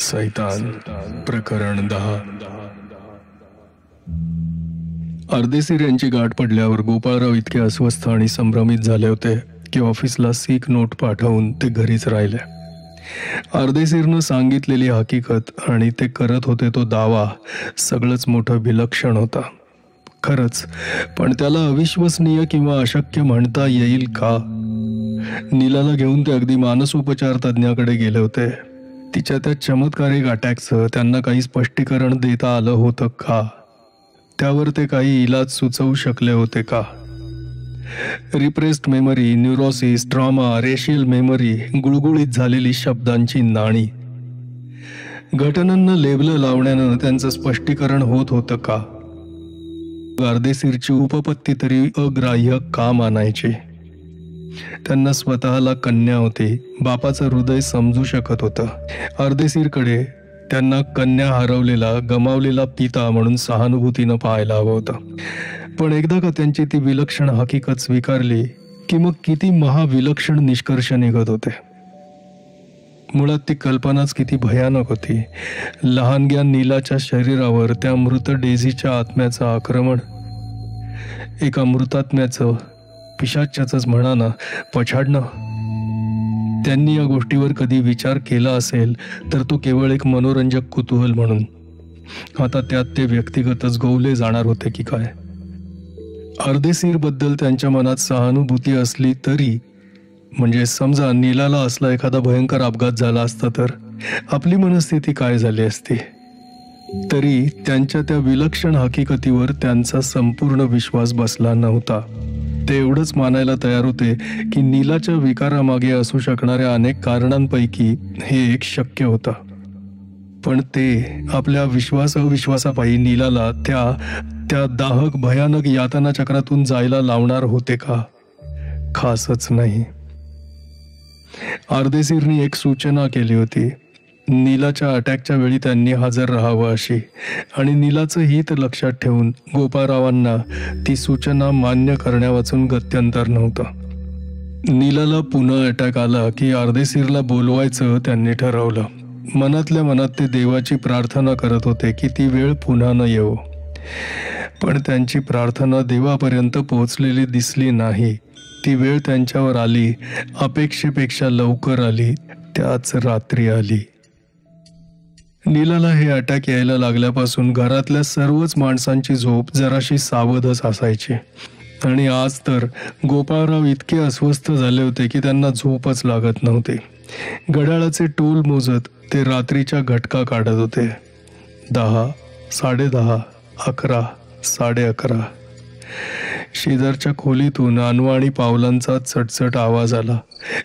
सैतान प्रकरण 10. अर्देशीर यांची गाठ पडल्यावर गोपाळराव इतके अस्वस्थ आणि संभ्रमित झाले होते की ऑफिसला सीक नोट पाठवून ते घरीच राहिले. अर्देशीरनं सांगितलेली हकीकत आणि ते करत होते तो दावा सगळंच मोठं विलक्षण होता. खरंच, पण त्याला अविश्वसनीय किंवा अशक्य म्हणता येईल का? नीलाला घेऊन ते अगदी मानसोपचार तज्ज्ञाकडे गेले होते. तिच्या त्या चमत्कारिक अटॅकचं त्यांना काही स्पष्टीकरण देता आलं होतं का? त्यावर ते काही इलाज सुचवू शकले होते का? Repressed memory, neurosis, trauma, racial memory, गुळगुळीत झालेली शब्दांची नाणी. घटनांना लेबलं लावण्यानं त्यांचं स्पष्टीकरण होत होतं का? अर्देशीरची उपपत्ती तरी अग्राह्य का मानायची? त्यांना स्वतःला कन्या होती, बापाचं हृदय समजू शकत होतं. अर्देशीरकडे त्यांना कन्या हरवलेला, गमावलेला पिता म्हणून सहानुभूतीनं पाहायला हवं होतं. पण एकदा का त्यांची ती विलक्षण हकीकत स्वीकारली की मग किती महाविलक्षण निष्कर्ष निघत होते. मुळात ती कल्पनाच किती भयानक होती. लहानग्या नीलाच्या शरीरावर त्या मृत डेझीच्या आत्म्याचं आक्रमण. एका मृतात्म्याचं, पिशाच्याच म्हणा ना, पछाडणं. त्यांनी या गोष्टीवर कधी विचार केला असेल तर तो केवळ एक मनोरंजक कुतूहल म्हणून. आता त्यात ते व्यक्तिगतच गोवले जाणार होते की काय? अर्देशीर बद्दल त्यांच्या मनात सहानुभूती असली तरी, म्हणजे समजा नीलाला असला एखादा भयंकर अपघात झाला असता तर आपली मनस्थिती काय झाली असती? तरी त्यांच्या त्या विलक्षण हकीकतीवर त्यांचा संपूर्ण विश्वास बसला नव्हता. ते एवढंच मानायला तयार होते की नीलाच्या विकारामागे असू शकणाऱ्या अनेक कारणांपैकी हे एक शक्य होतं. पण ते आपल्या अविश्वासापायी नीलाला त्या दाहक भयानक यातना चक्रातून जायला लावणार होते का? खासच नाही. अर्देशीरनी एक सूचना केली होती. नीलाच्या अटॅकच्या वेळी त्यांनी हजर राहावं अशी, आणि नीलाचं हित लक्षात ठेवून गोपाळरावांना ती सूचना मान्य करण्यावाचून गत्यंतर नव्हतं. नीलाला पुन्हा अटॅक आला की अर्देशीरला बोलवायचं त्यांनी ठरवलं. मनातल्या मनात ते देवाची प्रार्थना करत होते की ती वेळ पुन्हा न येवो. पण त्यांची प्रार्थना देवापर्यंत पोहोचलेली दिसली नाही. ती वेळ त्यांच्यावर आली, अपेक्षेपेक्षा लवकर आली, त्याच रात्री आली. नीलाला हे अटॅक यायला लागल्यापासून घरातल्या सर्वच माणसांची झोप जराशी सावधच असायची. आणि आज तर गोपाळराव इतके अस्वस्थ झाले होते की त्यांना झोपच लागत नव्हती. घड्याळाचे टोल मोजत ते रात्रीच्या घटका काढत होते. 10, 10:30, 11, 11:30. शेजारच्या खोलीतून अनवाणी पावलांचा चटचट आवाज आला.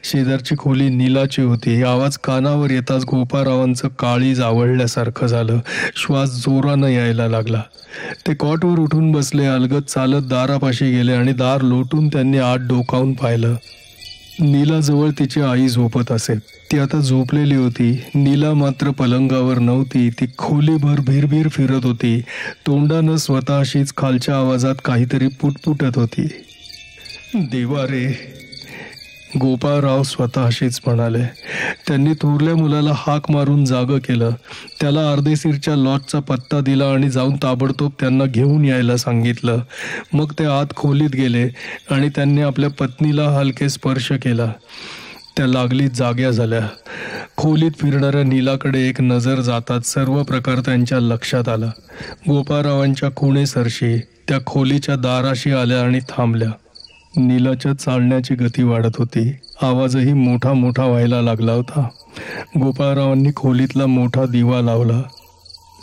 शेजारची खोली नीलाची होती. आवाज कानावर येताच गोपाळरावांचं काळीज आवळल्यासारखं झालं. श्वास जोरानं यायला लागला. ते कॉटवर उठून बसले, अलगद चालत दारापाशी गेले आणि दार लोटून त्यांनी आत डोकावून पाहिलं. नीलाजवळ तिची आई झोपत असे. ती आता झोपलेली होती. नीला मात्र पलंगावर नव्हती. ती खोलीभर भिरभिर फिरत होती. तोंडानं स्वतःशीच खालच्या आवाजात काहीतरी पुटपुटत होती. देवा रे, गोपाळराव स्वतःशीच म्हणाले. त्यांनी थोरल्या मुलाला हाक मारून जागं केलं. त्याला अर्देशीरच्या लॉजचा पत्ता दिला आणि जाऊन ताबडतोब त्यांना घेऊन यायला सांगितलं. मग ते आत खोलीत गेले आणि त्यांनी आपल्या पत्नीला हलके स्पर्श केला. त्या लागलीच जाग्या झाल्या. खोलीत फिरणाऱ्या नीलाकडे एक नजर जातात सर्व प्रकार त्यांच्या लक्षात आला. गोपाळरावांच्या खुणेसरशी त्या खोलीच्या दाराशी आल्या आणि थांबल्या. नीलाच्या चालण्याची गती वाढत होती. आवाजही मोठा मोठा व्हायला लागला होता. गोपाळरावांनी खोलीतला मोठा दिवा लावला.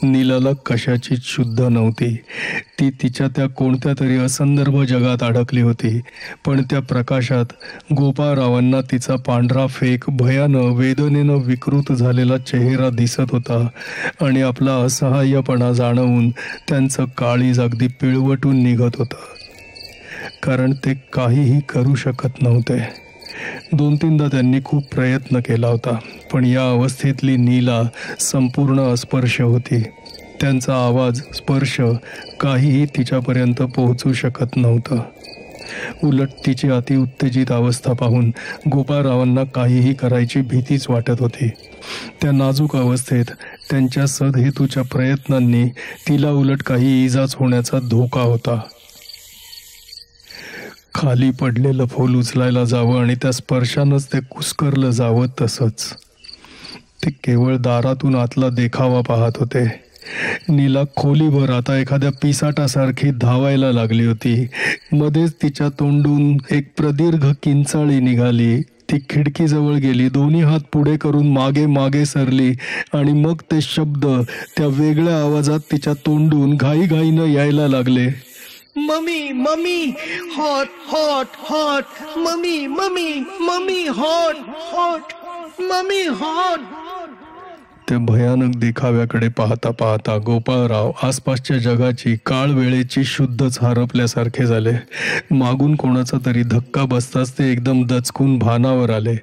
नीलाला कशाचीच शुद्ध नव्हती. ती तिच्या त्या कोणत्या तरी असंदर्भ जगात अडकली होती. पण त्या प्रकाशात गोपाळरावांना तिचा पांढरा फेक, भयानं, वेदनेनं विकृत झालेला चेहरा दिसत होता. आणि आपला असहाय्यपणा जाणवून त्यांचं काळीज अगदी पिळवटून निघत होतं. कारण ते काहीही करू शकत नव्हते. 2-3दा त्यांनी खूप प्रयत्न केला होता, पण या अवस्थेतली नीला संपूर्ण अस्पर्श होती. त्यांचा आवाज, स्पर्श काहीही तिच्यापर्यंत पोहोचू शकत नव्हतं. उलट तिची अतिउत्तेजित अवस्था पाहून गोपाळरावांना काहीही करायची भीतीच वाटत होती. त्या नाजूक अवस्थेत त्यांच्या सदहेतूच्या प्रयत्नांनी तिला उलट काही इजाच होण्याचा धोका होता. खाली पडलेलं फूल उचलायला जावं आणि त्या स्पर्शानंच ते कुस्करलं जावं तसंच. ते केवळ दारातून आतला देखावा पाहत होते. नीला खोलीभर आता एखाद्या पिसाटासारखी धावायला लागली होती. मध्येच तिच्या तोंडून एक प्रदीर्घ किंचाळी निघाली. ती खिडकीजवळ गेली, दोन्ही हात पुढे करून मागे मागे सरली आणि मग ते शब्द त्या वेगळ्या आवाजात तिच्या तोंडून घाईघाईनं यायला लागले. Mummy mummy hot hot hot, mummy mummy mummy hot hot, mummy hot. त्या भयानक देखाव्याकडे पाहता पाहता गोपाळराव आसपासच्या जगाची काळ वेळेची शुद्धच हरपल्यासारखे झाले. मागून कोणाचा तरी धक्का बसताच ते एकदम दचकून भानावर आले.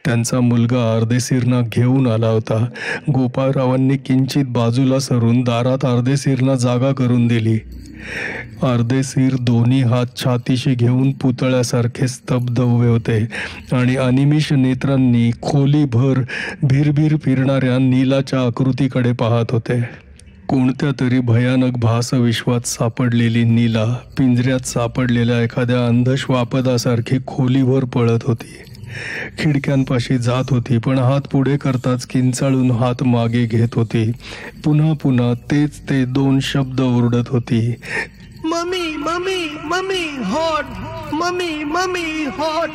त्यांचा मुलगा अर्देशीरना घेऊन आला होता. गोपाळरावांनी किंचित बाजूला सरून दारात अर्देशीरना जागा करून दिली. अर्देशीर दोन्ही हात छातीशी घेऊन पुतळ्यासारखे स्तब्ध उभे होते आणि अनिमिष नेत्रांनी खोलीभर भिरभिर फिरणाऱ्या नीलाच्या आकृतीकडे पाहत होते. कोणत्या तरी भयानक भासविश्वात सापडलेली नीला पिंजऱ्यात सापडलेल्या एखाद्या अंधश्वापदासारखी खोलीभर पळत होती. खिडक्यांपाशी जात होती, पण हात पुढे करताच किंचाळून हात मागे घेत होती. पुन्हा पुन्हा तेच ते दोन शब्द ओरडत होती. Mummy mummy mummy hot, mummy mummy hot.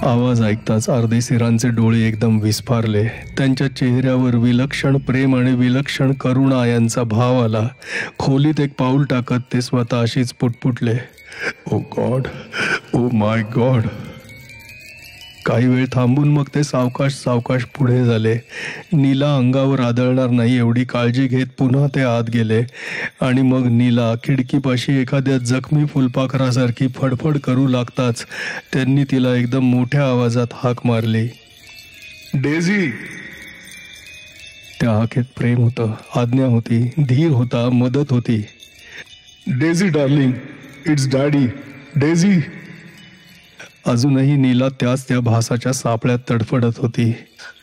आवाज ऐकताच अर्देशीरांचे डोळे एकदम विस्फारले. त्यांच्या चेहऱ्यावर विलक्षण प्रेम आणि विलक्षण करुणा यांचा भाव आला. खोलीत एक पाऊल टाकत ते स्वतः अशीच पुटपुटले, ओ गॉड, ओ माय गॉड. काही वेळ थांबून मग ते सावकाश सावकाश पुढे झाले. नीला अंगावर आदळणार नाही एवढी काळजी घेत पुन्हा ते आत गेले आणि मग नीला खिडकीपाशी एखाद्या जखमी फुलपाखरासारखी फडफड करू लागताच त्यांनी तिला एकदम मोठ्या आवाजात हाक मारली, डेझी. त्या हाकेत प्रेम होतं, आज्ञा होती, धीर होता, मदत होती. Daisy darling, it's daddy, Daisy. अजूनही नीला त्या भासाच्या सापळ्यात तडफडत होती.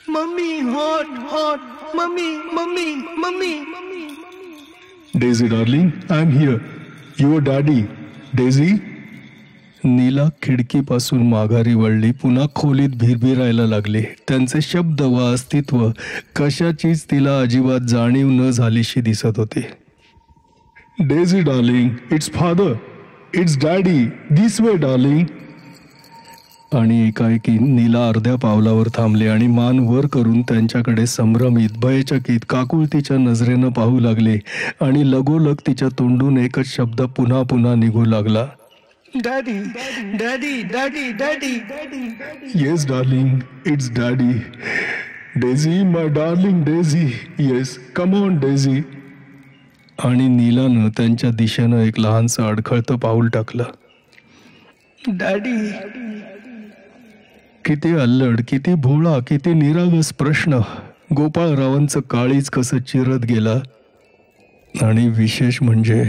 Mummy hot hot, mummy mummy mummy. Daisy darling, I am here, your daddy, Daisy. Neela खिडकीपासून माघारी वळली. पुन्हा खोलीत भिरभिरायला लागली. त्यांचे शब्द व अस्तित्व कशाचीच तिला अजिबात जाणीव न झालीशी दिसत होती. Daisy darling, it's father, it's daddy, this way darling. आणि एकाएकी नीला अर्ध्या पावलावर थांबले आणि मान वर करून त्यांच्याकडे संभ्रमित, भयचकित, काकुळतीच्या नजरेनं पाहू लागले आणि लगोलग तिच्या तोंडून एकच शब्द पुन्हा पुन्हा निघू लागला, daddy daddy daddy daddy. Yes darling, it's daddy, Daisy, my darling Daisy, yes, come on Daisy. आणि नीलानं त्यांच्या दिशेनं एक लहानसं अडखळतं पाऊल टाकलं. डॅडी. किती अल्लड, किती भोळा, किती निरागस प्रश्न. गोपाळरावांचं काळीज कसं चिरत गेला. आणि विशेष म्हणजे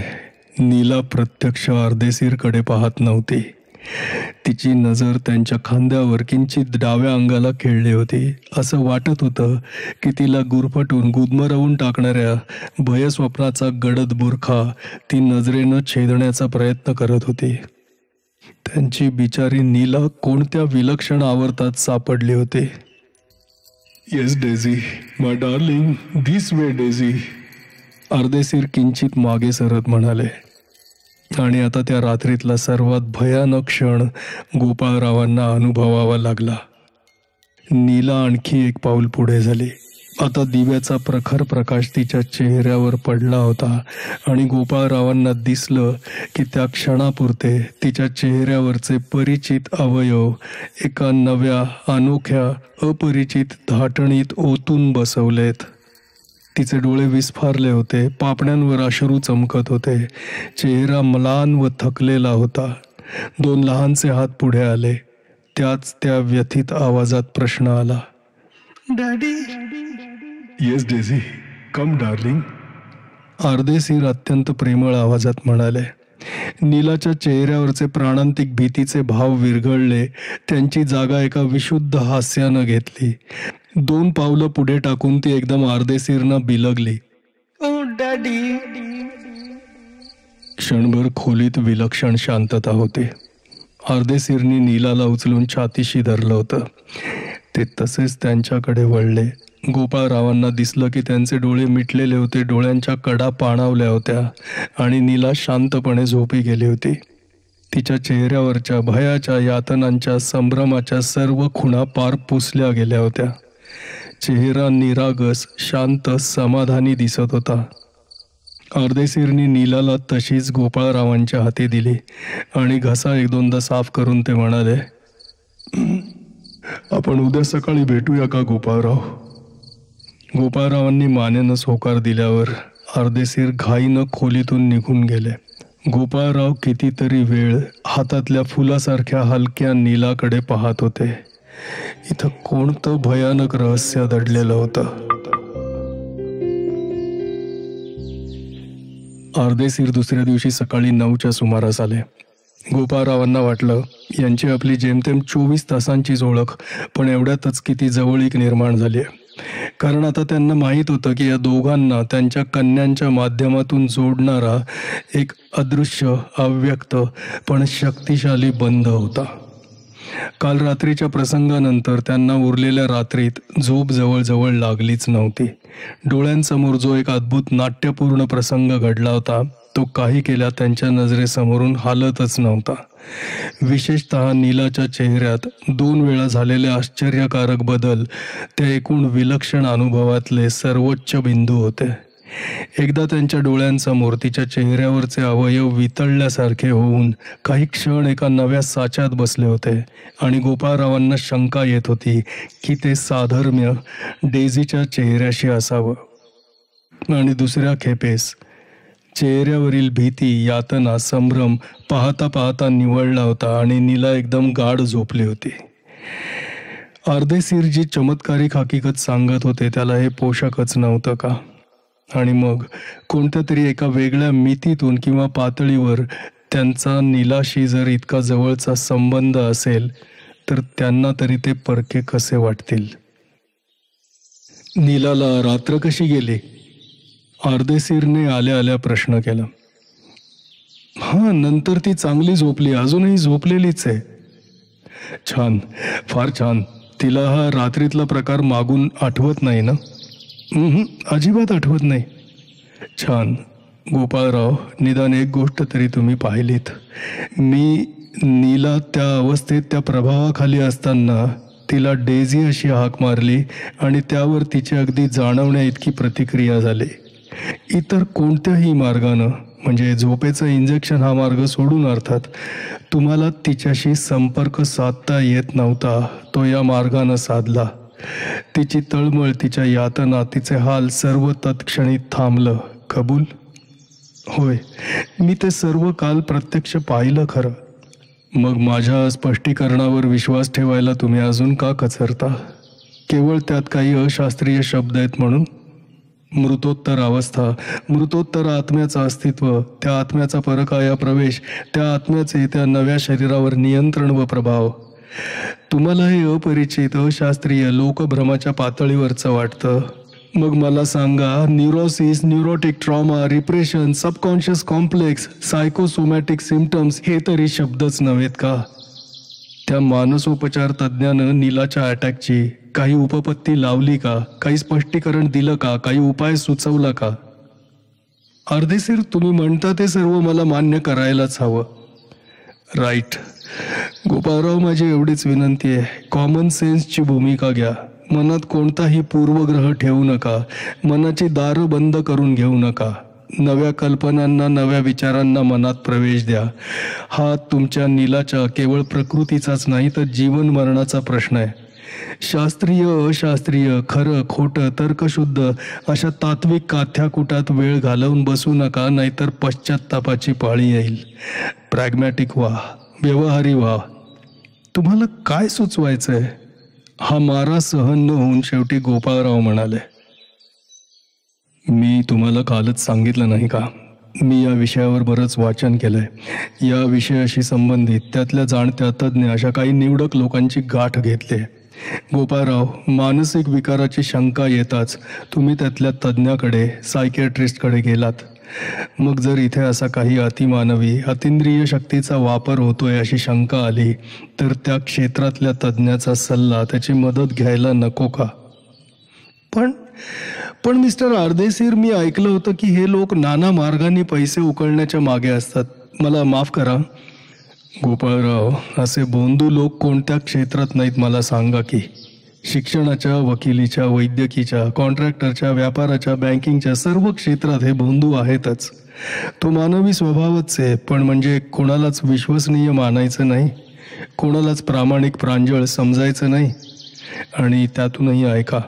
नीला प्रत्यक्ष अर्देशीरकडे पाहत नव्हती. तिची नजर त्यांच्या खांद्यावर किंचित डाव्या अंगाला खेळली होती. असं वाटत होतं की तिला गुरफटून गुदमरवून टाकणाऱ्या भयस्वप्नाचा गडद बुरखा ती नजरेनं छेदण्याचा प्रयत्न करत होती. त्यांची बिचारी नीला कोणत्या विलक्षण आवर्तात सापडली होती. Yes Daisy, my darling, this way Daisy. Ardeshir किंचित मागे सरत म्हणाले. आणि आता त्या रात्रीतला सर्वात भयानक क्षण गोपाळरावांना अनुभवावा लागला. नीला आणखी एक पाऊल पुढे झाली. आता दिव्याचा प्रखर प्रकाश तिच्या चेहऱ्यावर पडला होता आणि गोपाळरावांना दिसलं की त्या क्षणापुरते तिच्या चेहऱ्यावरचे परिचित अवयव एका नव्या, अनोख्या, अपरिचित धाटणीत ओतून बसवलेत. तिचे डोळे विस्फारले होते, पापण्यांवर अश्रू चमकत होते, चेहरा म्लान व थकलेला होता. दोन लहानसे हात पुढे आले. त्याच त्या व्यथित आवाजात प्रश्न आला, daddy. Yes Daisy, come darling. Ardeshir अत्यंत प्रेमळ आवाजात म्हणाले. नीलाच्या चेहऱ्यावरचे प्राणांतिक भीतीचे भाव विरघळले. त्यांची जागा एका विशुद्ध हास्यानं घेतली. 2 पावलं पुढे टाकून ती एकदम अर्देशीरनं बिलगली. ओ डॅडी. क्षणभर खोलीत विलक्षण शांतता होती. अर्देशीरनी नीलाला उचलून छातीशी धरलं होतं. ते तसेच त्यांच्याकडे वळले. गोपाळरावांना दिसलं की त्यांचे डोळे मिटलेले होते, डोळ्यांच्या कडा पाणावल्या होत्या आणि नीला शांतपणे झोपी गेली होती. तिच्या चेहऱ्यावरच्या भयाच्या, यातनांच्या, संभ्रमाच्या सर्व खुणा पार पुसल्या गेल्या होत्या. चेहरा निरागस, शांत, समाधानी दिसत होता. अर्देशीरनी नीलाला तशीच गोपाळरावांच्या हाती दिली आणि घसा 1-2दा साफ करून ते म्हणाले, आपण उद्या सकाळी भेटूया का गोपाळराव? गोपाळरावांनी मानेनं होकार दिल्यावर अर्देशीर घाईनं खोलीतून निघून गेले. गोपाळराव कितीतरी वेळ हातातल्या फुलासारख्या हलक्या नीलाकडे पाहत होते. इथं कोणतं भयानक रहस्य दडलेलं होतं. अर्देशीर दुसऱ्या दिवशी सकाळी 9च्या सुमारास आले. गोपाळरावांना वाटलं यांची आपली जेमतेम 24 तासांचीच ओळख, पण एवढ्यातच किती जवळीक निर्माण झाली आहे. कारण आता त्यांना माहीत होतं की या दोघांना त्यांच्या कन्यांच्या माध्यमातून जोडणारा एक अदृश्य, अव्यक्त पण शक्तिशाली बंध होता. काल रात्रीच्या प्रसंगानंतर त्यांना उरलेल्या रात्रीत झोप जवळजवळ लागलीच नव्हती. डोळ्यांसमोर जो एक अद्भुत नाट्यपूर्ण प्रसंग घडला होता तो काही केल्या त्यांच्या नजरेसमोरून हालतच नव्हता. विशेषतः नीलाच्या चेहऱ्यात 2 वेळा झालेले आश्चर्यकारक बदल त्या एकूण विलक्षण अनुभवातले सर्वोच्च बिंदू होते. एकदा त्यांच्या डोळ्यांसमोर तिच्या चेहऱ्यावरचे अवयव वितळल्यासारखे होऊन काही क्षण एका नव्या साच्यात बसले होते आणि गोपाळरावांना शंका येत होती की ते साधर्म्य डेझीच्या चेहऱ्याशी असावं. आणि दुसऱ्या खेपेस चेहऱ्यावरील भीती, यातना, संभ्रम पाहता पाहता निवळला होता आणि नीला एकदम गाढ झोपली होती. अर्देशीर जी चमत्कारिक हकीकत सांगत होते त्याला हे पोषकच नव्हतं का? आणि मग कोणत्या तरी एका वेगळ्या मितीतून किंवा पातळीवर त्यांचा नीलाशी जर इतका जवळचा संबंध असेल तर त्यांना तरी ते परके कसे वाटतील? नीलाला रात्र कशी गेली? अर्देशीरने आल्या आल्या प्रश्न केला. नंतर ती चांगली झोपली, अजूनही झोपलेलीच आहे. छान, फार छान. तिला हा रात्रीतला प्रकार मागून आठवत नाही ना? अजिबात आठवत नाही. छान. गोपाळराव, निदान एक गोष्ट तरी तुम्ही पाहिलीत. मी नीला त्या अवस्थेत, त्या प्रभावाखाली असताना तिला डेझी अशी हाक मारली आणि त्यावर तिची अगदी जाणवण्या इतकी प्रतिक्रिया झाली. इतर कोणत्याही मार्गानं, म्हणजे झोपेचं इंजेक्शन हा मार्ग सोडून अर्थात, तुम्हाला तिच्याशी संपर्क साधता येत नव्हता, तो या मार्गानं साधला. तिची तळमळ, तिच्या यातना, तिचे हाल सर्व तत्क्षणी थांबलं. कबूल? होय, मी ते सर्व काल प्रत्यक्ष पाहिलं खरं. मग माझ्या स्पष्टीकरणावर विश्वास ठेवायला तुम्ही अजून का कचरता? केवळ त्यात काही अशास्त्रीय शब्द आहेत म्हणून? मृतोत्तर अवस्था, मृतोत्तर आत्म्याचं अस्तित्व, त्या आत्म्याचा परकाया प्रवेश, त्या आत्म्याचे त्या नव्या शरीरावर नियंत्रण व प्रभाव. तुम्हाला हे अपरिचित, अशास्त्रीय, लोकभ्रमाच्या पातळीवरचं वाटतं. मग मला सांगा, neurosis, neurotic trauma, repression, subconscious complex, psychosomatic symptoms हे तरी शब्दच नव्हेत का? त्या मानसोपचार तज्ज्ञानं नीलाच्या अटॅकची काही उपपत्ती लावली का? काही स्पष्टीकरण दिलं का? काही उपाय सुचवला का? अर्देशीर, तुम्ही म्हणता ते सर्व मला मान्य करायलाच हवं. राईट. गोपाळराव, माझी एवढीच विनंती आहे, कॉमन सेन्सची भूमिका घ्या. मनात कोणताही पूर्वग्रह ठेवू नका. मनाची दारं बंद करून घेऊ नका. नव्या कल्पनांना, नव्या विचारांना मनात प्रवेश द्या. हा तुमच्या नीलाच्या केवळ प्रकृतीचाच नाही तर जीवन मरणाचा प्रश्न आहे. शास्त्रीय, अशास्त्रीय, खरं, खोटं, तर्कशुद्ध अशा तात्विक काथ्याकुटात वेळ घालवून बसू नका, नाहीतर पश्चात्तापाची पाळी येईल. प्रॅग्मॅटिक व्हा, व्यवहारी व्हा. तुम्हाला काय सुचवायचंय? हा मारा सहन न होऊन शेवटी गोपाळराव म्हणाले, मी तुम्हाला कालच सांगितलं नाही का, मी या विषयावर बरंच वाचन केलंय. या विषयाशी संबंधित त्यातल्या जाणत्या तज्ज्ञ अशा काही निवडक लोकांची गाठ घेतली. गोपाळराव, मानसिक विकाराची शंका येताच तुम्ही त्यातल्या तज्ज्ञाकडे, सायकियाट्रिस्टकडे गेलात. मग जर इथे असा काही अतिमानवी, अतिंद्रिय शक्तीचा वापर होतोय अशी शंका आली, तर त्या क्षेत्रातल्या तज्ज्ञाचा सल्ला, त्याची मदत घ्यायला नको का? पण पण मिस्टर अर्देशीर, मी ऐकलं होतं की हे लोक नाना मार्गांनी पैसे उकळण्याच्या मागे असतात. मला माफ करा. गोपाळराव, असे बोंदू लोक कोणत्या क्षेत्रात नाहीत मला सांगा की? शिक्षणाच्या, वकिलीच्या, वैद्यकीच्या, कॉन्ट्रॅक्टरच्या, व्यापाराच्या, बँकिंगच्या सर्व क्षेत्रात हे बोंदू आहेतच. तो मानवी स्वभावच आहे. पण म्हणजे कोणालाच विश्वसनीय मानायचं नाही, कोणालाच प्रामाणिक प्रांजळ समजायचं नाही. आणि त्यातूनही ऐका,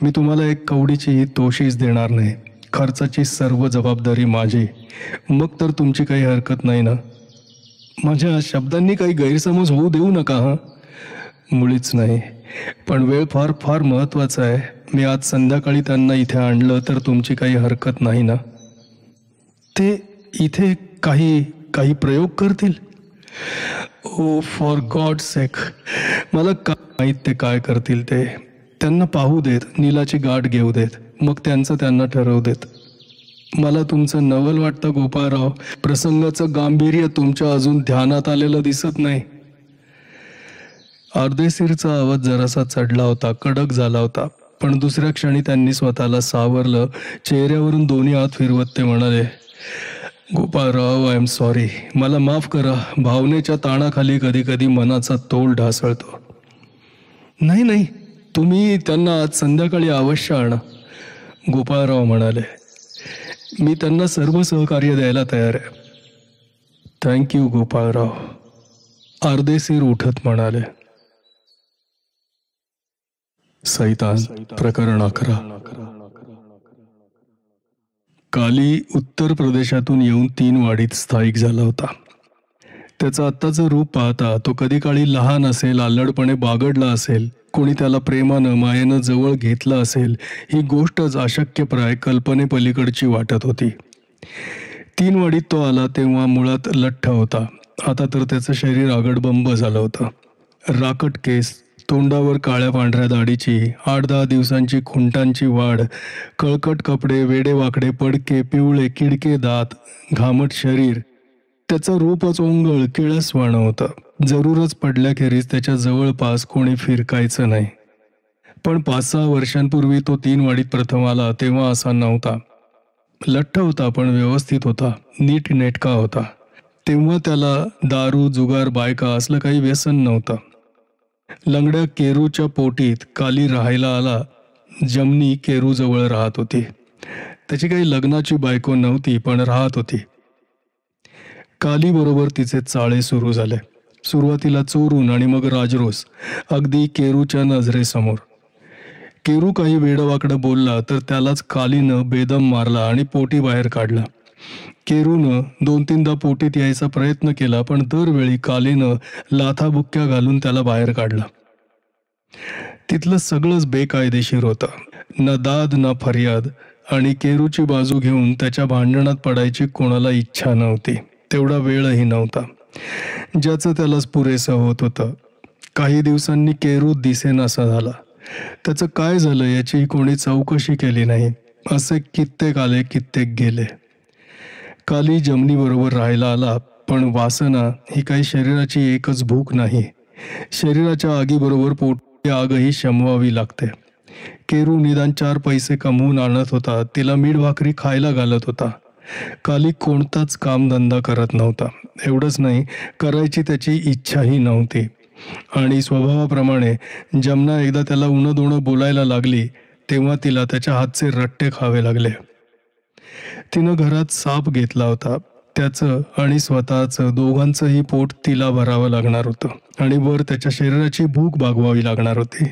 मी तुम्हाला एक कवडीचीही तोशीच देणार नाही. खर्चाची सर्व जबाबदारी माझी. मग तर तुमची काही हरकत नाही ना? माझ्या शब्दांनी काही गैरसमज होऊ देऊ नका. मुळीच नाही. पण वेळ फार फार महत्त्वाचा आहे. मी आज संध्याकाळी त्यांना इथे आणलं तर तुमची काही हरकत नाही ना? ते इथे काही काही प्रयोग करतील? ओ फॉर गॉड सेक, मला काय माहीत ते काय करतील ते. त्यांना पाहू देत, नीलाची गाठ घेऊ देत, मग त्यांचं त्यांना ठरवू देत. मला तुमचं नवल वाटतं गोपाळराव. प्रसंगाचं गांभीर्य तुमच्या अजून ध्यानात आलेलं दिसत नाही. अर्देशीरचा आवाज जरासा चढला होता, कडक झाला होता. पण दुसऱ्या क्षणी त्यांनी स्वतःला सावरलं. चेहऱ्यावरून दोन्ही हात फिरवत ते म्हणाले, गोपाळराव, आय एम सॉरी. मला माफ करा. भावनेच्या ताणाखाली कधी कधी मनाचा तोल ढासळतो. नाही नाही, तुम्ही त्यांना आज संध्याकाळी अवश्य आणा. गोपाळराव म्हणाले, मी त्यांना सर्व सहकार्य द्यायला तयार आहे. थँक्यू गोपाळराव. अर्देशीर उठत म्हणाले. सैतान, प्रकरण 11. काली उत्तर प्रदेशातून येऊन 3 वाडीत स्थायिक झाला होता. त्याचं आत्ताचं रूप पाहता तो कधी काळी लहान असेल, अल्लडपणे बागडला असेल, कोणी त्याला प्रेमानं, मायेनं जवळ घेतलं असेल, ही गोष्टच अशक्यप्राय कल्पनेपलीकडची वाटत होती. 3 वाडीत तो आला तेव्हा मुळात लठ्ठ होता. आता तर त्याचं शरीर आगडबंब झालं होतं. राकट केस, तोंडावर काळ्या पांढऱ्या दाढीची, 8-10 दिवसांची खुंटांची वाढ, कळकट कपडे, वेडेवाकडे पडके, पिवळे किडके दात, घामट शरीर. त्याचं रूपच ओंगळ, किळसवाणं होतं. जरूरच पडल्याखेरीज त्याच्या जवळपास कोणी फिरकायचं नाही. पण 5-6 वर्षांपूर्वी तो 3 वाडीत प्रथम आला तेव्हा असा नव्हता. लठ्ठ होता, पण व्यवस्थित होता, नीट नेटका होता. तेव्हा त्याला दारू, जुगार, बायका असलं काही व्यसन नव्हतं. लंगड्या केरूच्या पोटीत काली राहायला आला. जमनी केरूजवळ राहत होती. त्याची काही लग्नाची बायको नव्हती, पण राहत होती. कालीबरोबर तिचे चाळे सुरू झाले. सुरुवातीला चोरून आणि मग राजरोस, अगदी केरूच्या नजरेसमोर. केरू काही वेडवाकडं बोलला तर त्यालाच कालीनं बेदम मारला आणि पोटी बाहेर काढला. केरूनं 2-3दा पोटीत यायचा प्रयत्न केला, पण दरवेळी कालीनं लाथाबुक्क्या घालून त्याला बाहेर काढला. तिथलं सगळंच बेकायदेशीर होतं. ना दाद ना फर्याद. आणि केरूची बाजू घेऊन त्याच्या भांडणात पडायची कोणाला इच्छा नव्हती. तेवढा वेळही नव्हता. ज्याचं त्यालाच पुरेसं होत होतं. काही दिवसांनी केरू दिसेनासा झाला. त्याचं काय झालं याची कोणी चौकशी केली नाही. असे कित्येक आले, कित्येक गेले. काली जमनीबरोबर राहायला आला, पण वासना ही काही शरीराची एकच भूक नाही. शरीराच्या आगीबरोबर पोटी आगही शमवावी लागते. केरू निदान 4 पैसे कमवून आणत होता. तिला मीठ भाकरी खायला घालत होता. काली कोणताच कामधंदा करत नव्हता. एवढंच नाही, करायची त्याची इच्छाही नव्हती. आणि स्वभावाप्रमाणे जमना एकदा त्याला उणं-दोणं बोलायला लागली तेव्हा तिला त्याच्या हातचे रट्टे खावे लागले. तिनं घरात साप घेतला होता. त्याचं आणि स्वतःचं दोघांचंही पोट तिला भरावं लागणार होतं. आणि वर त्याच्या शरीराची भूक भागवावी लागणार होती.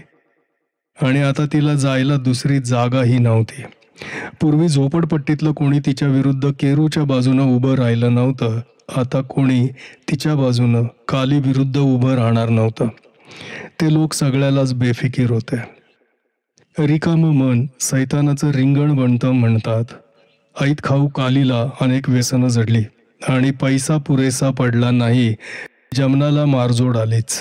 आणि आता तिला जायला दुसरी जागाही नव्हती. पूर्वी झोपडपट्टीतलं कोणी तिच्या विरुद्ध केरूच्या बाजूनं उभं राहिलं नव्हतं. आता कोणी तिच्या बाजूनं काली विरुद्ध उभं राहणार नव्हतं. ते लोक सगळ्यालाच बेफिकीर होते. रिकामं मन सैतानाचं रिंगण बनतं म्हणतात. ऐत खाऊ कालीला अनेक व्यसनं जडली आणि पैसा पुरेसा पडला नाही. जमनाला मारजोड आलीच.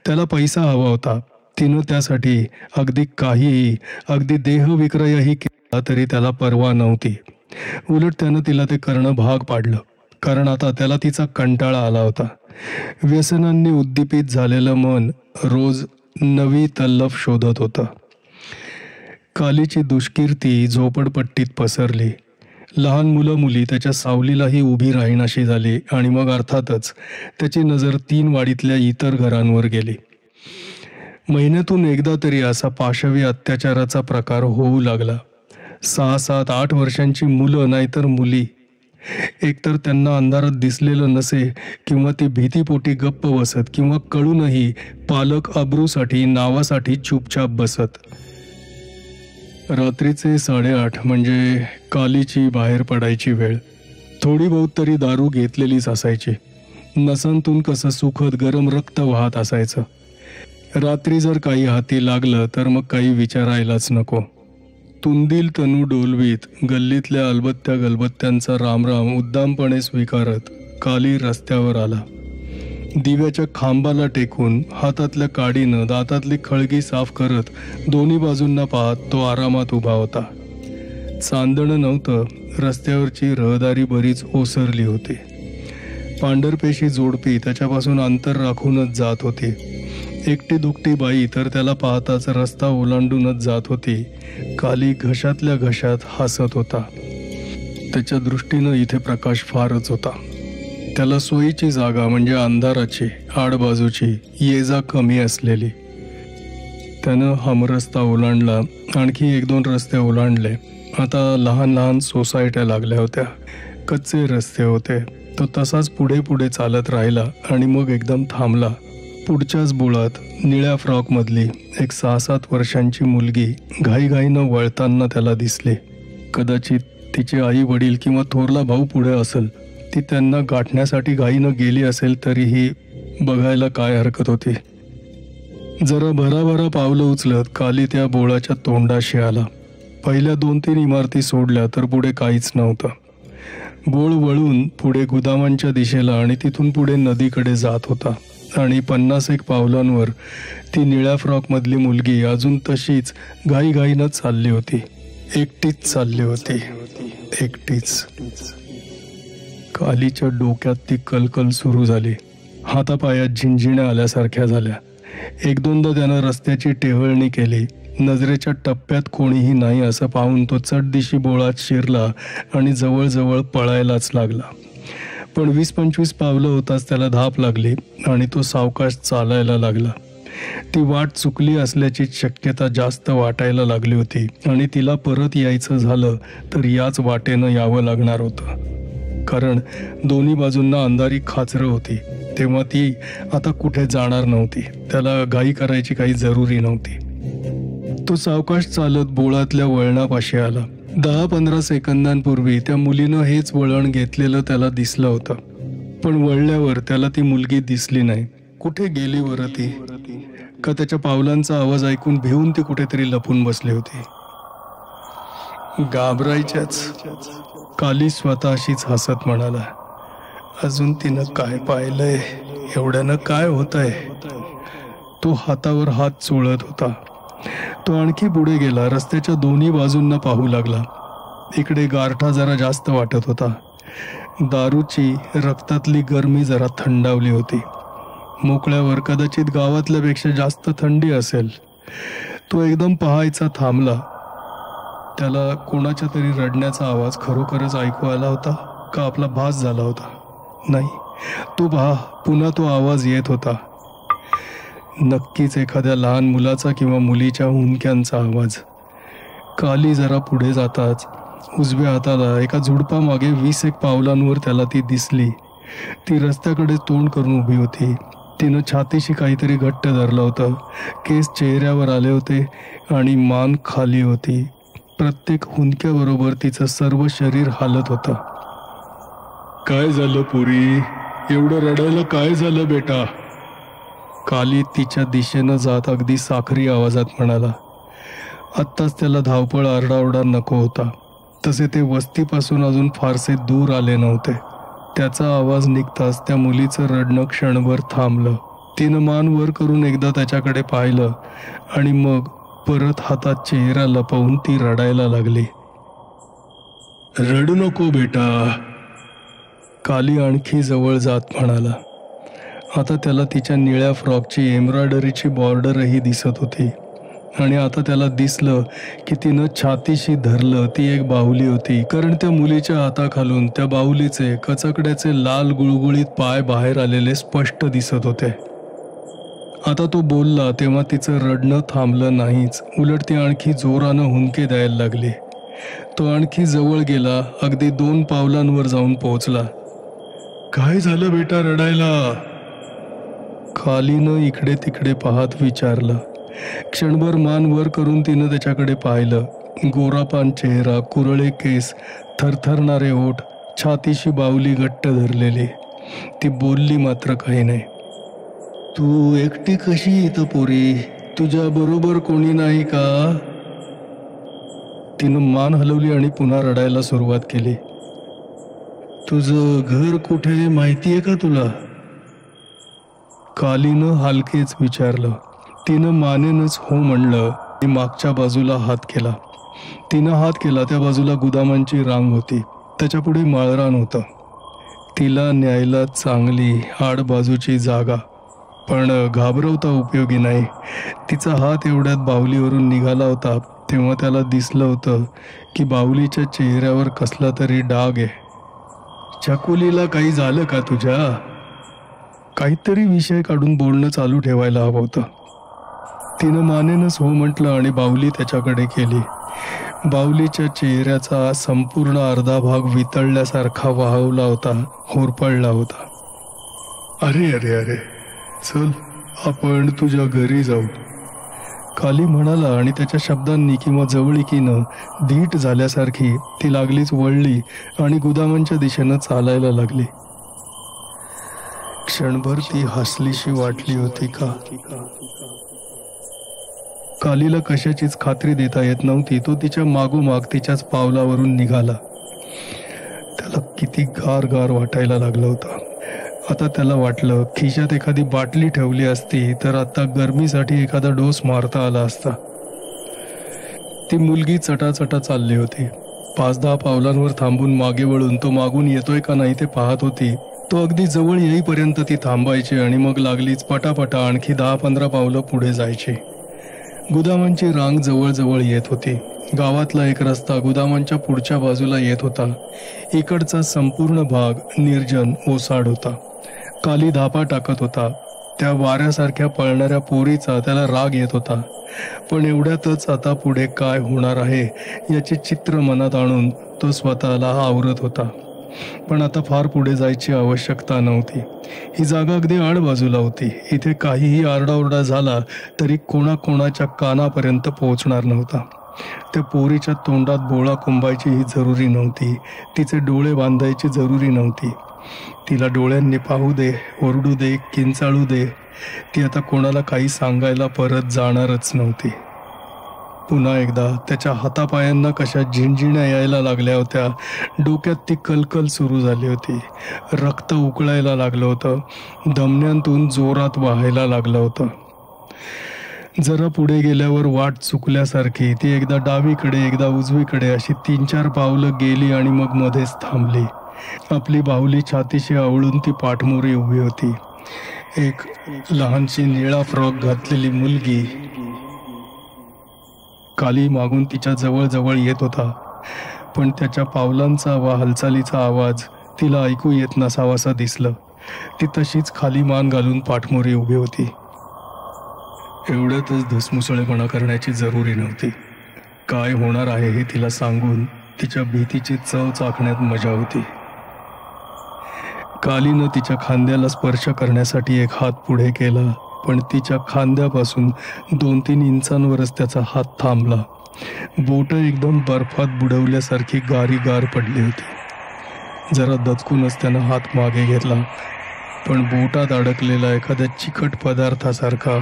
त्याला पैसा हवा होता. तिनं त्यासाठी अगदी काहीही, अगदी देहविक्रयही केला तरी त्याला पर्वा नव्हती. उलट त्यानं तिला ते करणं भाग पाडलं, कारण आता त्याला तिचा कंटाळा आला होता. व्यसनांनी उद्दीपित झालेलं मन रोज नवी तल्लफ शोधत होतं. कालीची दुष्कीर्ती झोपडपट्टीत पसरली. लहान मुलं मुली त्याच्या सावलीलाही उभी राहीनाशी झाली आणि मग अर्थातच त्याची नजर 3 वाडीतल्या इतर घरांवर गेली. महिन्यातून एकदा तरी असा पाशवी अत्याचाराचा प्रकार होऊ लागला. 6, 7, 8 वर्षांची मुलं नाहीतर मुली. एकतर त्यांना अंधारात दिसलेलं नसे किंवा ती भीतीपोटी गप्प बसत किंवा कळूनही पालक अब्रूसाठी नावासाठी चुपचाप बसत. रात्रीचे 8:30 म्हणजे कालीची बाहेर पडायची वेळ. थोडी बहुत तरी दारू घेतलेलीच असायची. नसांतून कसं सुखद गरम रक्त वाहत असायचं. रात्री जर काही हाती लागलं तर मग काही विचारायलाच नको. तुंदील तनू डोलवीत गल्लीतल्या अलबत्त्या गलबत्त्यांचा रामराम उद्दामपणे स्वीकारत काली रस्त्यावर आला. दिव्याच्या खांबाला टेकून हातातल्या काडीनं दातातली खळगी साफ करत दोन्ही बाजूंना पाहत तो आरामात उभा होता. चांदणं नव्हतं. रस्त्यावरची रहदारी बरीच ओसरली होती. पांढरपेशी जोडपी त्याच्यापासून अंतर राखूनच जात होती. एकटी दुकटी बाई तर त्याला पाहताच रस्ता ओलांडूनच जात होती. काली घशातल्या घशात हसत होता. त्याच्या दृष्टीनं इथे प्रकाश फारच होता. त्याला सोयीची जागा म्हणजे अंधाराची, आडबाजूची, ये जा कमी असलेली. त्यानं हमरस्ता ओलांडला. आणखी 1-2 रस्ते ओलांडले. आता लहान लहान सोसायट्या लागल्या होत्या. कच्चे रस्ते होते. तो तसाच पुढे पुढे चालत राहिला आणि मग एकदम थांबला. पुढच्याच बोळात निळ्या फ्रॉकमधली एक 6-7 वर्षांची मुलगी घाईघाईनं वळताना त्याला दिसली. कदाचित तिचे आई वडील किंवा थोरला भाऊ पुढे असेल. ती त्यांना गाठण्यासाठी घाईनं गेली असेल तरीही बघायला काय हरकत होती. जरा भराभरा पावलं उचलत काली त्या बोळाच्या तोंडाशी आला. पहिल्या 2-3 इमारती सोडल्या तर पुढे काहीच नव्हतं. बोळ वळून पुढे गुदामांच्या दिशेला आणि तिथून पुढे नदीकडे जात होता. आणि 50-1 पावलांवर ती निळ्या फ्रॉकमधली मुलगी अजून तशीच घाईघाईनं चालली होती. एकटीच चालली होती. एकटीच. कालीच्या डोक्यात ती कलकल सुरू झाली. हातापायात झिंझिण्या आल्यासारख्या झाल्या. 1-2दा त्यानं रस्त्याची टेहळणी केली. नजरेच्या टप्प्यात कोणीही नाही असं पाहून तो चटदिशी बोळात शिरला आणि जवळजवळ पळायलाच लागला. पण 20-25 पावलं होताच त्याला धाप लागली आणि तो सावकाश चालायला लागला. ती वाट चुकली असल्याची शक्यता जास्त वाटायला लागली होती आणि तिला परत यायचं झालं तर याच वाटेनं यावं लागणार होतं. कारण दोन्ही बाजूंना अंधारी खाचरं होती. तेव्हा ती आता कुठे जाणार नव्हती. त्याला घाई करायची काही जरुरी नव्हती. तो सावकाश चालत बोळातल्या वळणापाशी आला. 10-15 सेकंदांपूर्वी त्या मुलीनं हेच वळण घेतलेलं त्याला दिसलं होतं. पण वळल्यावर त्याला ती मुलगी दिसली नाही. कुठे गेली बरं ती? का त्याच्या पावलांचा आवाज ऐकून भिवून ती कुठेतरी लपून बसली होती? घाबरायच्याच. काली स्वतःशीच हसत म्हणाला, अजून तिनं काय पाहिलंय? एवढ्यानं काय होतंय? तो हातावर हात चोळत होता. तो आणखी पुढे गेला. रस्त्याच्या दोन्ही बाजूंना पाहू लागला. इकडे गारठा जरा जास्त वाटत होता. दारूची रक्तातली गरमी जरा थंडावली होती. मोकळ्यावर कदाचित गावातल्यापेक्षा जास्त थंडी असेल. तो एकदम पाहायचा थांबला. त्याला कोणाच्या तरी रडण्याचा आवाज खरोखरच ऐकू आला होता का आपला भास झाला होता? नाही, तो पहा, पुन्हा तो आवाज येत होता. नक्कीच एखाद्या लहान मुलाचा किंवा मुलीच्या हुंदक्यांचा आवाज. काली जरा पुढे जाताच उजव्या हाताला एका झुडपामागे 20-1 पावलांवर त्याला ती दिसली. ती रस्त्याकडे तोंड करून उभी होती. तिनं छातीशी काहीतरी घट्ट धरलं होतं. केस चेहऱ्यावर आले होते आणि मान खाली होती. प्रत्येक हुंदक्याबरोबर तिचं सर्व शरीर हालत होतं. काय झालं पुरी? एवढं रडायला काय झालं बेटा? काली तिच्या दिशेनं जात अगदी साखरी आवाजात म्हणाला. आत्ताच त्याला धावपळ आरडाओरडा नको होता. तसे ते वस्तीपासून अजून फारसे दूर आले नव्हते. त्याचा आवाज निघताच त्या मुलीचं रडणं क्षणभर थांबलं. तिनं मान वर करून एकदा त्याच्याकडे पाहिलं आणि मग परत हातात चेहरा लपवून ती रडायला लागली. रडू नको बेटा. काली आणखी जवळ जात म्हणाला. आता त्याला तिच्या निळ्या फ्रॉकची एम्ब्रॉयडरीची बॉर्डरही दिसत होती आणि आता त्याला दिसलं की तिनं छातीशी धरलं ती एक बाहुली होती, कारण त्या मुलीच्या हाताखालून त्या बाहुलीचे कचकड्याचे लाल गुळगुळीत पाय बाहेर आलेले स्पष्ट दिसत होते. आता तो बोलला तेव्हा तिचं रडणं थांबलं नाहीच, उलट ती आणखी जोरानं हुंदके द्यायला लागली. तो आणखी जवळ गेला, अगदी 2 पावलांवर जाऊन पोहोचला. काय झालं बेटा रडायला? खालीनं इकडे तिकडे पाहत विचारलं. क्षणभर मान वर करून तिनं त्याच्याकडे पाहिलं. गोरापान चेहरा, कुरळे केस, थरथरणारे ओठ, छातीशी बाहुली घट्ट धरलेली. ती बोलली मात्र काही नाही. तू एकटी कशी येतं पोरी? तुझ्या बरोबर कोणी नाही का? तिनं मान हलवली आणि पुन्हा रडायला सुरुवात केली. तुझं घर कुठे माहितीये का तुला? कालीनं हलकेच विचारलं. तिनं मानेनच हो म्हणलं. ती मागच्या बाजूला हात केला. तिनं हात केला त्या बाजूला गुदामांची रांग होती, त्याच्या पुढे माळरान होतं. तिला न्यायला चांगली आड बाजूची जागा, पण घाबरवता उपयोगी नाही. तिचा हात एवढ्यात बाहुलीवरून निघाला होता तेव्हा त्याला दिसलं होतं की बाहुलीच्या चेहऱ्यावर कसला तरी डाग आहे. छकुलीला काही झालं का तुझ्या? काहीतरी विषय काढून बोलणं चालू ठेवायला हवं होतं. तिनं मानेनच हो म्हटलं आणि बाहुली त्याच्याकडे केली. बाहुलीच्या चेहऱ्याचा संपूर्ण अर्धा भाग वितळल्यासारखा वाहवला होता, होरपळला होता. अरे अरे अरे, चल आपण तुझ्या घरी जाऊ, काली म्हणाला आणि त्याच्या शब्दांनी किंवा जवळीकीनं धीट झाल्यासारखी ती लागलीच वळली आणि गुदामांच्या दिशेनं चालायला लागली. क्षणभर ती हसलीशी वाटली होती का? कालीला कशाचीच खात्री देता येत नव्हती. तो तिच्या मागोमाग तिच्याच पावलावरून निघाला. त्याला किती गार गार वाटायला लागलं होतं. आता त्याला वाटलं खिशात एखादी बाटली ठेवली असती तर आता गरमीसाठी एखादा डोस मारता आला असता. ती मुलगी चटाचटा चालली होती. 5-10 पावलांवर थांबून मागे वळून तो मागून येतोय का नाही ते पाहत होती. तो अगदी जवळ येईपर्यंत ती थांबायची आणि मग लागलीच पटापटा आणखी 10-15 पावलं पुढे जायची. गुदामांची रांग जवळजवळ येत होती. गावातला एक रस्ता गुदामांच्या पुढच्या बाजूला येत होता. इकडचा संपूर्ण भाग निर्जन ओसाड होता. काली धापा टाकत होता. त्या वाऱ्यासारख्या पळणाऱ्या पोरीचा त्याला राग येत होता. पण एवढ्यातच आता पुढे काय होणार आहे याचे चित्र मनात आणून तो स्वतःला आवरत होता. पण आता फार पुढे जायची आवश्यकता नव्हती. ही जागा अगदी आडबाजूला होती. इथे काहीही आरडाओरडा झाला तरी कोणाकोणाच्या कानापर्यंत पोहोचणार नव्हता. त्या पोरीच्या तोंडात बोळा कुंबायची ही जरुरी नव्हती. तिचे डोळे बांधायची जरुरी नव्हती. तिला डोळ्यांनी पाहू दे, ओरडू दे, किंचाळू दे. ती आता कोणाला काही सांगायला परत जाणारच नव्हती. पुन्हा एकदा त्याच्या हातापायांना कशा झिणझिण्या यायला लागल्या होत्या. डोक्यात ती कलकल सुरू झाली होती. रक्त उकळायला लागलं होतं. धमन्यांतून जोरात वाहायला लागलं होतं. जरा पुढे गेल्यावर वाट चुकल्यासारखी ती एकदा डावीकडे एकदा उजवीकडे अशी 3-4 पावलं गेली आणि मग मध्येच थांबली. आपली बाहुली छातीशी आवळून ती पाठमोरी उभी होती. एक लहानशी निळा फ्रॉक घातलेली मुलगी काली मागून तिच्या जवळ येत होता. पण त्याच्या पावलांचा वा हालचालीचा आवाज तिला ऐकू येत नसावासा दिसलं. ती तशीच खाली मान घालून पाठमोरी उभी होती. एवढ्यातच धसमुसळेपणा करण्याची जरुरी नव्हती. काय होणार आहे हे तिला सांगून तिच्या भीतीची चव चाखण्यात मजा होती. कालीनं तिच्या खांद्याला स्पर्श करण्यासाठी एक हात पुढे केला, पण तिच्या खांद्यापासून 2-3 इंचांवरच त्याचा हात थांबला. बोटं एकदम बर्फात बुडवल्यासारखी गार पडली होती. जरा दचकूनच त्यानं हात मागे घेतला, पण बोटात अडकलेला एखाद्या चिकट पदार्थासारखा,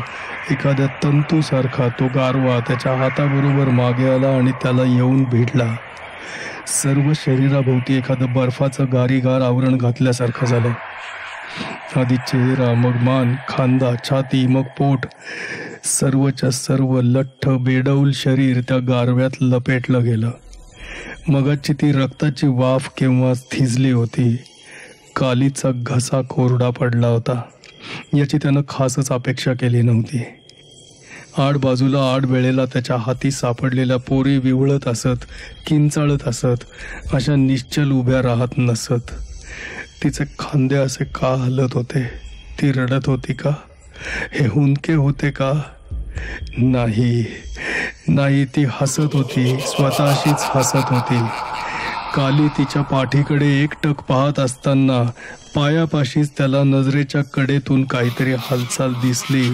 एखाद्या तंतूसारखा तो गारवा त्याच्या हाताबरोबर मागे आला आणि त्याला येऊन भिडला. सर्व शरीराभोवती एखादं बर्फाचं गारीगार आवरण घातल्यासारखं झालं. आधी चेहरा, मग मान, खांदा, छाती, मग पोट, सर्वच्या सर्व लठ्ठ बेडौल शरीर त्या गारव्यात लपेटलं गेलं. मगाची ती रक्ताची वाफ केव्हाच थिजली होती. कालीचा घसा कोरडा पडला होता. याची त्यानं खासच अपेक्षा केली नव्हती. आड बाजूला आड वेळेला त्याच्या हाती सापडलेल्या पोरी विवळत असत, किंचाळत असत, अशा निश्चल उभ्या राहत नसत. तिचे खांदे असे का हलत होते? ती रडत होती का? हे हुंदके होते का? नाही, ती हसत होती, स्वतःशीच हसत होती. काली तिच्या पाठीकडे एकटक पाहत असताना पायापाशीच त्याला नजरेच्या कडेतून काहीतरी हालचाल दिसली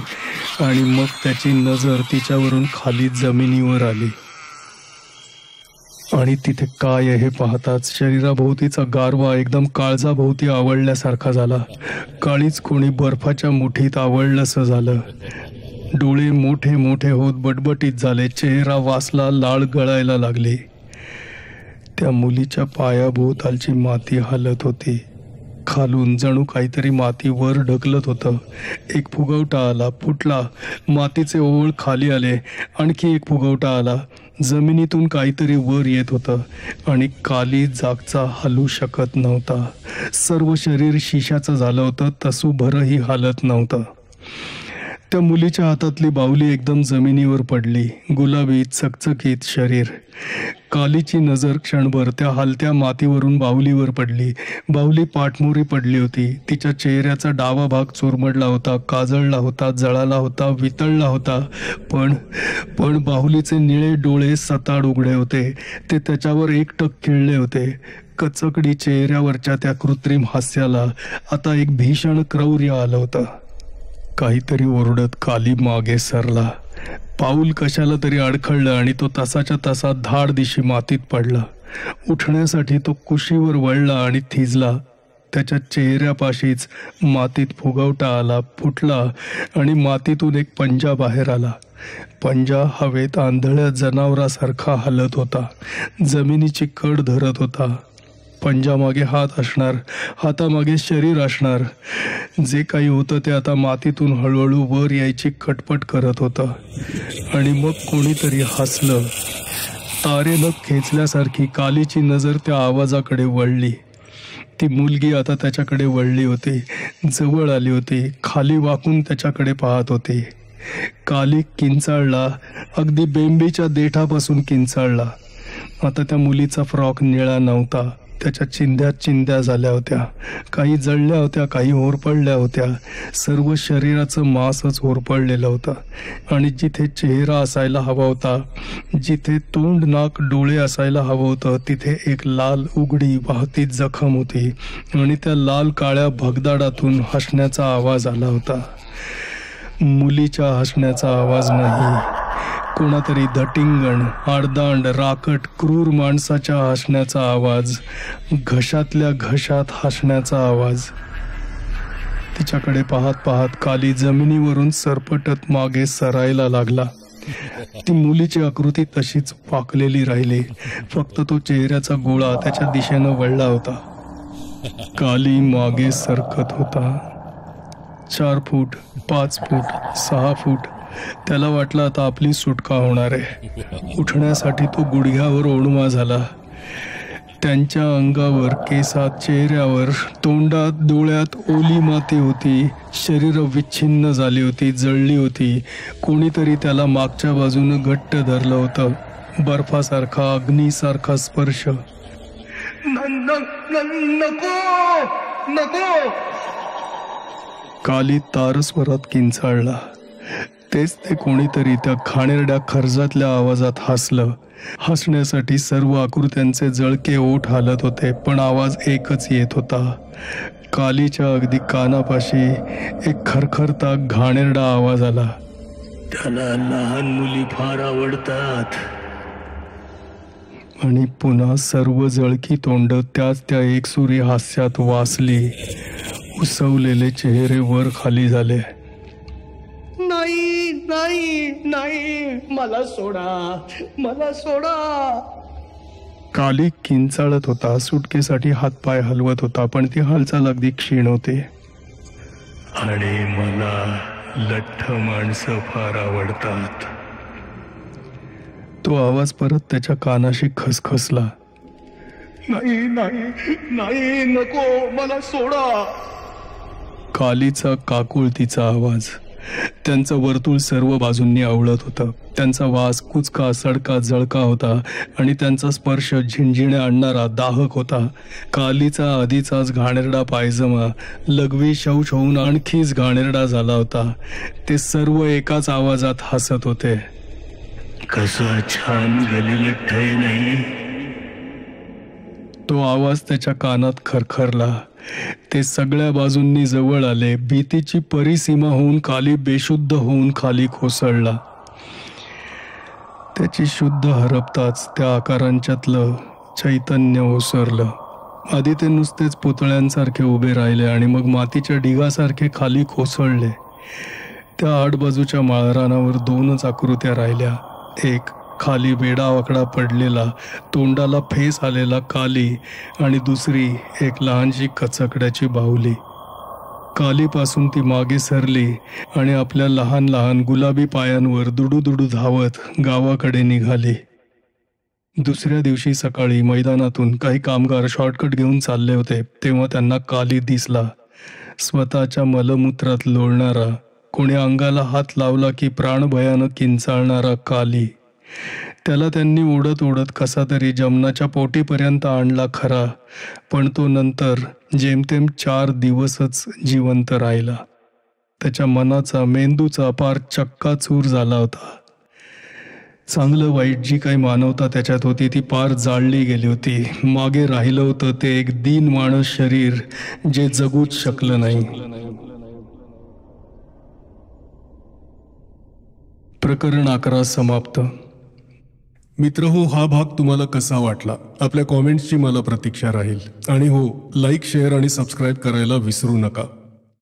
आणि मग त्याची नजर तिच्यावरून खाली जमिनीवर आली. आणि तिथे काय हे पाहताच शरीराभोवतीचा गारवा एकदम काळजाभोवती आवळल्यासारखा झाला. काळीच कोणी बर्फाच्या मुठीत आवळलंसं झालं. डोळे मोठे मोठे होत बटबटीत झाले. चेहरा वासला, लाळ गळायला लागली. त्या मुलीच्या पायाभोवतालची माती हालत होती. खालून जणू काहीतरी माती वर ढकलत होतं. एक फुगवटा आला, फुटला. मातीचे ओळ खाली आले. आणखी एक फुगवटा आला. जमिनीतून काहीतरी वर येत होतं आणि काली जागचा हलू शकत नव्हता. सर्व शरीर शिशाचं झालं होतं. तसूभरही हालत नव्हतं. त्या मुलीच्या हातातली बाहुली एकदम जमिनीवर पडली. गुलाबी चकचकीत शरीर. कालीची नजर क्षणभर त्या हलत्या मातीवरून बाहुलीवर पडली. बाहुली पाठमोरी पडली होती. तिच्या चेहऱ्याचा डावा भाग चुरमडला होता, काजळला होता, जळाला होता, वितळला होता. पण बाहुलीचे निळे डोळे सताड उघडे होते. ते त्याच्यावर एकटक खिळले होते. कचकडी चेहऱ्यावरच्या त्या कृत्रिम हास्याला आता एक भीषण क्रौर्य आलं होतं. काहीतरी ओरडत काली मागे सरला. पाऊल कशाला तरी अडखळलं आणि तो तसाच्या तसा धाड दिशी मातीत पडला. उठण्यासाठी तो कुशीवर वळला आणि थिजला. त्याच्या चेहऱ्यापाशीच मातीत फुगवटा आला, फुटला आणि मातीतून एक पंजा बाहेर आला. पंजा हवेत आंधळ्या जनावरासारखा हलत होता. जमिनीची कड धरत होता. पंजामागे हात असणार, हातामागे शरीर असणार. जे काही होतं ते आता मातीतून हळूहळू वर यायची खटपट करत होतं. आणि मग कोणीतरी हसलं. तारेनं खेचल्यासारखी कालीची नजर त्या आवाजाकडे वळली. ती मुलगी आता त्याच्याकडे वळली होती, जवळ आली होती, खाली वाकून त्याच्याकडे पाहत होती. काली किंचाळला, अगदी बेंबीच्या देठापासून किंचाळला. आता त्या मुलीचा फ्रॉक निळा नव्हता. त्याच्या चिंध्या झाल्या होत्या. काही जळल्या होत्या, काही होरपळल्या होत्या. सर्व शरीराचं मांसच होरपळलेलं होतं. आणि जिथे चेहरा असायला हवा होता, जिथे तोंड, नाक, डोळे असायला हवं होतं, तिथे एक लाल उघडी वाहती जखम होती. आणि त्या लाल काळ्या भगदाडातून हसण्याचा आवाज आला होता. मुलीच्या हसण्याचा आवाज नाही, कोणातरी धटिंगण, आडदांड, राकट, क्रूर माणसाच्या हसण्याचा आवाज. घशातल्या घशात हसण्याचा आवाज. तिच्याकडे पाहत पाहत काली जमिनीवरून सरपटत मागे सरायला लागला. ती मुलीची आकृती तशीच वाकलेली राहिली. फक्त तो चेहऱ्याचा गोळा त्याच्या दिशेनं वळला होता. काली मागे सरकत होता. 4 फूट, 5 फूट, 6 फूट. त्याला वाटलं आता आपली सुटका होणार आहे. उठण्यासाठी तो गुडघ्यावर ओढमा झाला. त्यांच्या अंगावर, केसात, चेहऱ्यावर, तोंडात, डोळ्यात ओली माती होती. शरीर विच्छिन्न झाली होती, जळली होती. कोणीतरी त्याला मागच्या बाजूनं घट्ट धरलं होतं. बर्फासारखा, अग्नीसारखा स्पर्श. नको. काली तारस्वरात किंचाळला. तेच ते कोणीतरी त्या घाणेरड्या खर्जातल्या आवाजात हसलं. हसण्यासाठी सर्व आकृत्यांचे जळके ओठ हालत होते, पण आवाज एकच येत होता. कालीच्या अगदी कानापाशी एक खरखरता घाणेरडा आवाज आला. त्याला लहान मुली फार आवडतात. आणि पुन्हा सर्व जळकी तोंड त्याच त्या एकसुरी हास्यात वासली. उसवलेले चेहरे वर खाली झाले. नाही, मला सोडा. काली किंचाळत होता, सुटकेसाठी हातपाय हलवत होता, पण ती हालचाल अगदी क्षीण होते. आणि मला लठ्ठ माणसं फार आवडतात. तो आवाज परत त्याच्या कानाशी खसखसला. नाही नाही नाही, नको, मला सोडा. कालीचा काकुळतीचा आवाज. त्यांचं वर्तुळ सर्व बाजूंनी आवळत होतं. त्यांचा वास कुचका सडका जळका होता आणि त्यांचा स्पर्श झिंझिण्या आणणारा दाहक होता. कालीचा आधीचाच घाणेरडा पायजमा लघवी शौच होऊन आणखीच घाणेरडा झाला होता. ते सर्व एकाच आवाजात हसत होते. कसं छान गलिलठ्ठ आहे नाही. तो आवाज त्याच्या कानात खरखरला. ते सगळ्या बाजूंनी जवळ आले. भीतीची परिसीमा होऊन काली बेशुद्ध होऊन खाली कोसळला. त्याची शुद्ध हरपताच त्या आकारांच्यातलं चैतन्य ओसरलं. आधी ते नुसतेच पुतळ्यांसारखे उभे राहिले आणि मग मातीच्या ढिगासारखे खाली कोसळले. त्या आडबाजूच्या माळरानावर दोनच आकृत्या राहिल्या. एक खाली वेडावाकडा पडलेला, तोंडाला फेस आलेला काली आणि दुसरी एक लहानशी कचकड्याची बाहुली. कालीपासून ती मागे सरली आणि आपल्या लहान लहान गुलाबी पायांवर दुडू धावत गावाकडे निघाली. दुसऱ्या दिवशी सकाळी मैदानातून काही कामगार शॉर्टकट घेऊन चालले होते तेव्हा त्यांना काली दिसला. स्वतःच्या मलमूत्रात लोळणारा, कोणी अंगाला हात लावला की प्राणभयानं किंचाळणारा काली. त्याला त्यांनी ओढत ओढत कसा तरी जमनाच्या पोटीपर्यंत आणला खरा, पण तो नंतर जेमतेम 4 दिवसच जिवंत राहिला. त्याच्या मनाचा, मेंदूचा पार चक्काचूर झाला होता. चांगलं वाईट जी काही मानवता त्याच्यात होती ती पार जाळली गेली होती. मागे राहिलं होतं ते एक दीन माणूस शरीर जे जगूच शकलं नाही. प्रकरण 11 समाप्त. मित्रहो, हा भाग तुम्हाला कसा वाटला? आपल्या कॉमेंट्सची मला प्रतीक्षा राहील. आणि हो, लाईक, शेअर आणि सबस्क्राईब करायला विसरू नका.